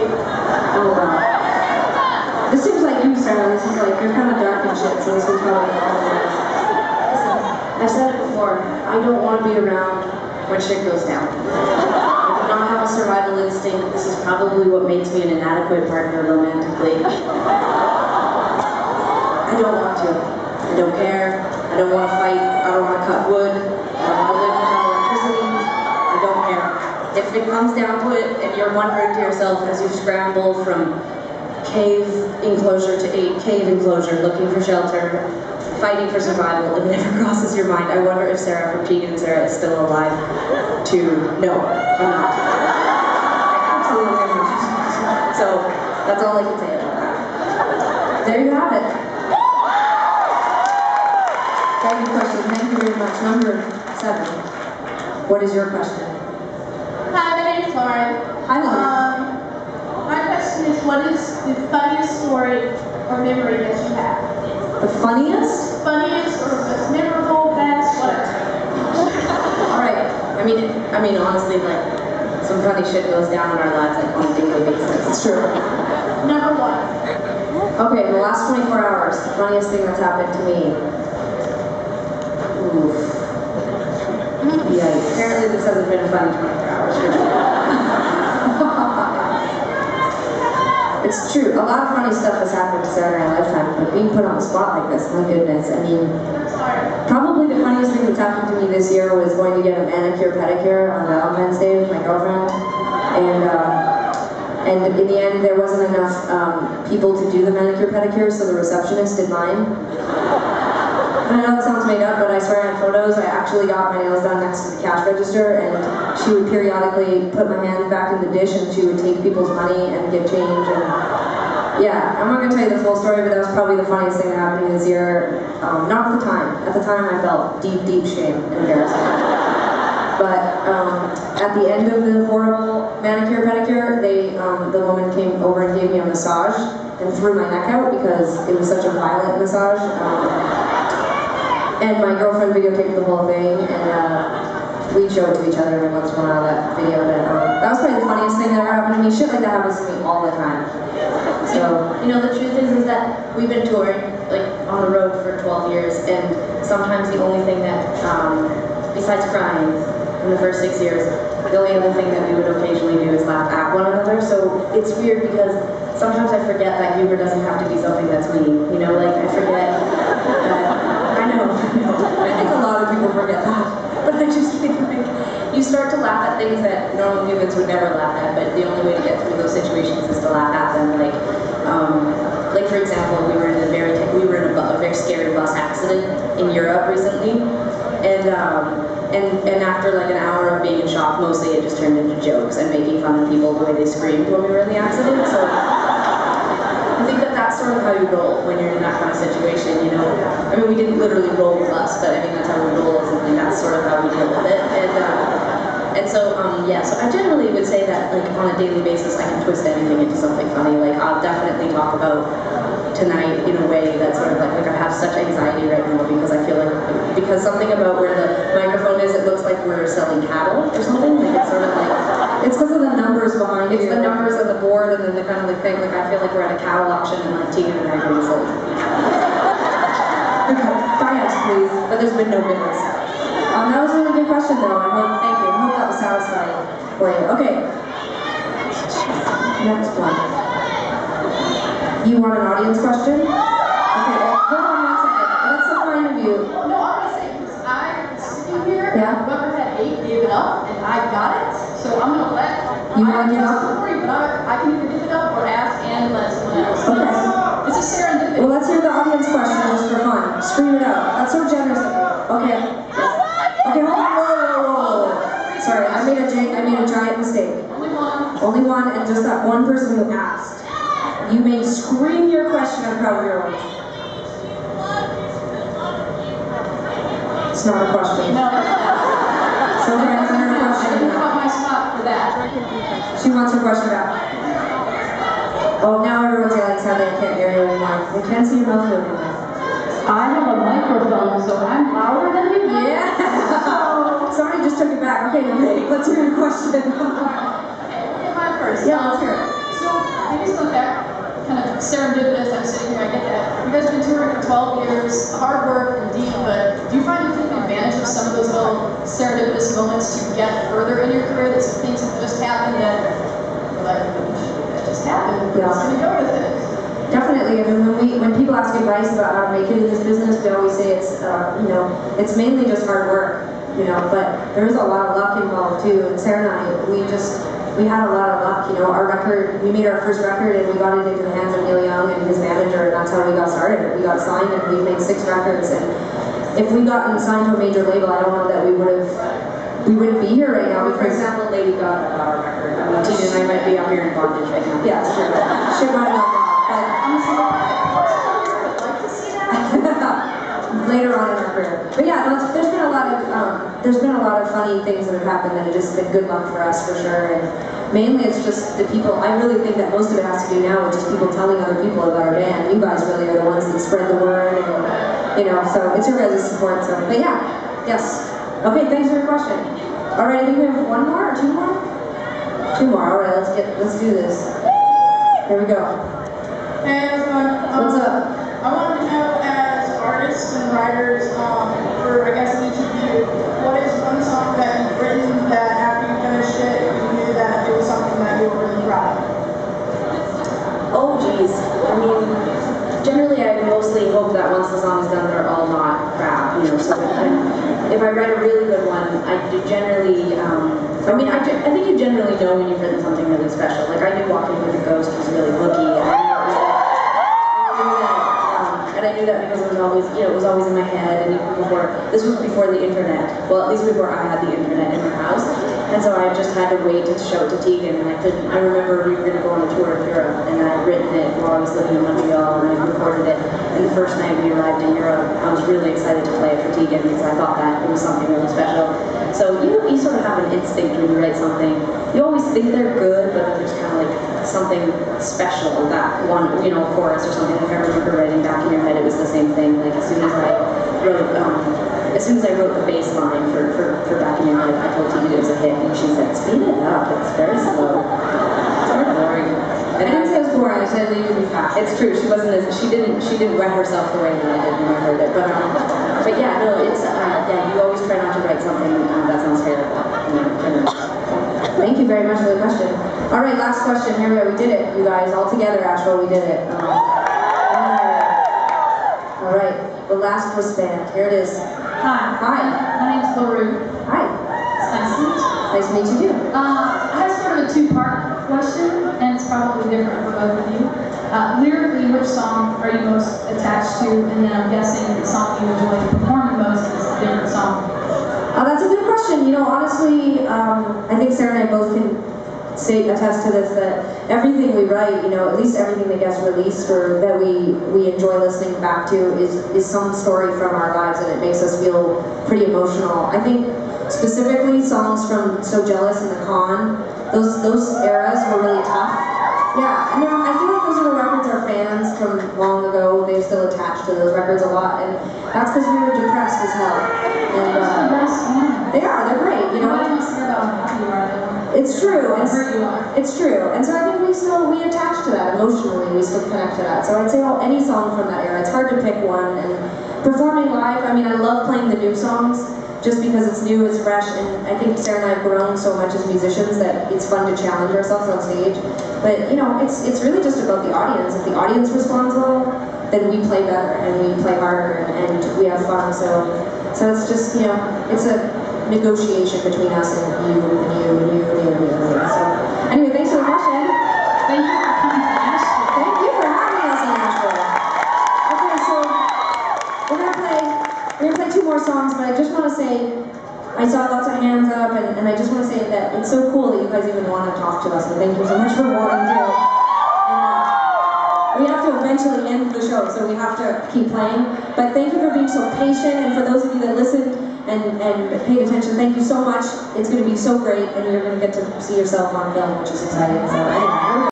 Oh wow. This seems like you, Sarah. This is like, you're kind of dark and shit, so this is probably all it is. Listen, I've said it before, I don't want to be around when shit goes down. I do not have a survival instinct. This is probably what makes me an inadequate partner romantically. I don't want to. I don't care. I don't want to fight. I don't want to cut wood. I don't want to live without electricity. I don't care. If it comes down to it, and you're wondering to yourself as you scramble from cave enclosure to cave enclosure, looking for shelter, fighting for survival, if it never crosses your mind, I wonder if Sarah from Tegan and Sara is still alive to... No, I'm not. I absolutely am not. So, that's all I can say about that. There you have it. Very good question. Thank you very much. Number 7. What is your question? Hi, my name is Lauren. Hi, Lauren. My question is, what is the funniest story or memory that you have? The funniest? Funniest or most memorable, best, whatever. Alright. I mean, honestly, like, some funny shit goes down in our lives, like, on a daily basis. It's true. Number 1. Okay, the last 24 hours, the funniest thing that's happened to me. Oof. Yeah, apparently this hasn't been a funny 24 hours for me. It's true, a lot of funny stuff has happened to Sarah in our lifetime, but being put on the spot like this, my goodness, I mean, probably the funniest thing that's happened to me this year was going to get a manicure pedicure on Valentine's Day with my girlfriend, and in the end there wasn't enough people to do the manicure pedicure, so the receptionist did mine. I know it sounds made up, but I swear I have photos. I actually got my nails done next to the cash register, and she would periodically put my hand back in the dish, and she would take people's money and give change. And yeah, I'm not going to tell you the full story, but that was probably the funniest thing that happened to me this year. Not at the time. At the time, I felt deep, deep shame and embarrassment. But at the end of the horrible manicure pedicure, the woman came over and gave me a massage and threw my neck out because it was such a violent massage. And my girlfriend videotaped the whole thing, and we'd show it to each other every once in a while, that video. But that was probably the funniest thing that ever happened to me. Shit like that happens to me all the time. So, you know, the truth is that we've been touring, like, on the road for 12 years, and sometimes the only thing that, besides crying, in the first 6 years, the only other thing that we would occasionally do is laugh at one another. So it's weird because sometimes I forget that humor doesn't have to be something that's mean. You know, like, I forget that... I think a lot of people forget that, but I just think like you start to laugh at things that normal humans would never laugh at, but the only way to get through those situations is to laugh at them. Like for example, we were in a very scary bus accident in Europe recently, and after like an hour of being in shock, mostly it just turned into jokes and making fun of people the way they screamed when we were in the accident. So I think that that's sort of how you roll when you're in that kind of situation, you know. I mean, we didn't literally roll the bus, but I mean, that's how we roll, and that's sort of how we deal with it. And so, yeah, so I generally would say that, like, on a daily basis, I can twist anything into something funny. Like, I'll definitely talk about tonight in a way that's sort of like I have such anxiety right now because I feel like, because something about where the microphone is, it looks like we're selling cattle or something. Like, it's sort of like, it's because of the numbers behind it. It's the numbers on the board and then the kind of like thing, like I feel like we're at a cattle auction and like Tegan and I are getting sold. Buy us, please. But there's been no bidders. That was a really good question though. Thank you. I hope that was satisfying for you. Okay. Next one. You want an audience question? Okay, hold on 1 second. That's so kind of you. No, I'm going to say, because I'm sitting here, Yeah? whoever had 8 gave it up, and I got it, so I'm going to let... You want to give up? For you, but I can either give it up or ask and let someone else. Okay. It's a serendipity. Well, let's hear the audience question just for fun. Scream it out. That's so generous of you. Okay. Okay, hold on. Whoa. Sorry, I made a giant mistake. Only one. Only one, and just that one person who asked. You may scream your question. I'm proud of your own. It's not a question. No. So we're going to answer her I question. didn't cut my spot for that. She wants her question back. Oh, now everyone's yelling sadly. I can't hear you anymore. I can't see your mouth moving. I have a microphone, so I'm louder than you. Yeah. Sorry, just took it back. Okay, let's hear your question. Okay, my first. Yeah, let's hear it. So So maybe it's not that kind of serendipitous. I'm sitting here, I get that. You guys have been touring for 12 years, hard work indeed, but do you find you take advantage of some of those little serendipitous moments to get further in your career? That some things have just happened that you're like, that just happened, we're just gonna go with it. Definitely. I mean, when people ask advice about how to make it in this business, we always say it's it's mainly just hard work, but there is a lot of luck involved too. And Sara and I, we had a lot of luck. Our record, we made our first record and we got it into the hands of Neil Young and his manager, and that's how we got started. We got signed and we made 6 records. And if we gotten signed to a major label, I don't know that we wouldn't be here right now. For example, Lady Gaga got our record. I mean, Tegan and I might be up here in bondage right now. Yeah, it's true. Shit might not go. Later on in our career. But yeah, no, there's been a lot of funny things that have happened that have just been good luck for us for sure. And mainly it's just the people. I really think that most of it has to do now with just people telling other people about our band. You guys really are the ones that spread the word, and so it's your guys' support. So, but yeah, yes. Okay, thanks for your question. All right, I think we have 1 more or 2 more. 2 more. All right, let's do this. Here we go. Hey everyone. What's up? I wanted to know, as artists and writers, for I guess each of you, what is one song that you've written that after you finished it, you knew that it was something that you were really proud of? Oh geez. I mean, generally I mostly hope that once the song is done, they're all not crap, so if I write a really good one, I do generally, I think you generally know when you've written something really special. Like I knew Walking with a Ghost was really hooky, and I knew that because it was always, it was always in my head, and even before, this was before the internet, well at least before I had the internet in my house, and so I just had to wait to show it to Tegan, and I remember we were going to go on a tour of Europe, and I had written it while I was living in Montreal, and I recorded it, and the first night we arrived in Europe, I was really excited to play it for Tegan, because I thought that it was something really special. So you sort of have an instinct when you write something. You always think they're good, but then there's kind of like something special, that one, chorus or something. Like I remember writing Back in Your Head, it was the same thing. Like as soon as I wrote the bass line for Back in Your Head, I told Tegan it was a hit, and she said, "Speed it up, it's very slow." It's very boring. I didn't say it was boring. I said it would be fast. It's true. She didn't wet herself the way that I did when I heard it. But yeah, no, it's you always try not to write something that sounds terrible. Thank you very much for the question. All right, last question. Here we go. We did it, you guys, all together. Asheville, we did it. All right, the last wristband. Here it is. Hi. Hi. My name's Laru. Hi. It's nice to meet you. Nice to meet you too. I have sort of a 2-part question, and it's probably different for both of you. Lyrically, which song are you most attached to? And then I'm guessing the song you enjoy performing most is a different song. That's a good question. Honestly, I think Sara and I both can attest to this, that everything we write, at least everything that gets released or that we enjoy listening back to is some story from our lives, and it makes us feel pretty emotional. I think specifically songs from So Jealous and The Con, those eras were really tough. Yeah, and I feel like those are the records our fans from long ago, they still attach to those records a lot, and that's because we were depressed as hell. And they're great, Nobody wants to hear about how happy you are. It's true. Wherever you are. It's true. And so I think we attach to that emotionally, we still connect to that. So I'd say any song from that era. It's hard to pick one. And performing live, I love playing the new songs just because it's new, it's fresh, and I think Sara and I have grown so much as musicians that it's fun to challenge ourselves on stage. But it's really just about the audience. If the audience responds well, then we play better and we play harder and we have fun. So it's just, it's a negotiation between us and you and you and you and you and you. So anyway, thanks for the question. Thank you for coming to Asheville. Thank you for having us in Asheville. Okay, so we're gonna play 2 more songs, but I just want to say, I saw lots of hands up, and I just want to say that it's so cool that you guys even want to talk to us, and thank you so much for wanting to. And we have to eventually end the show, so we have to keep playing. But thank you for being so patient, and for those of you that listened and paid attention, thank you so much. It's going to be so great, and you're going to get to see yourself on film, which is exciting. So anyway.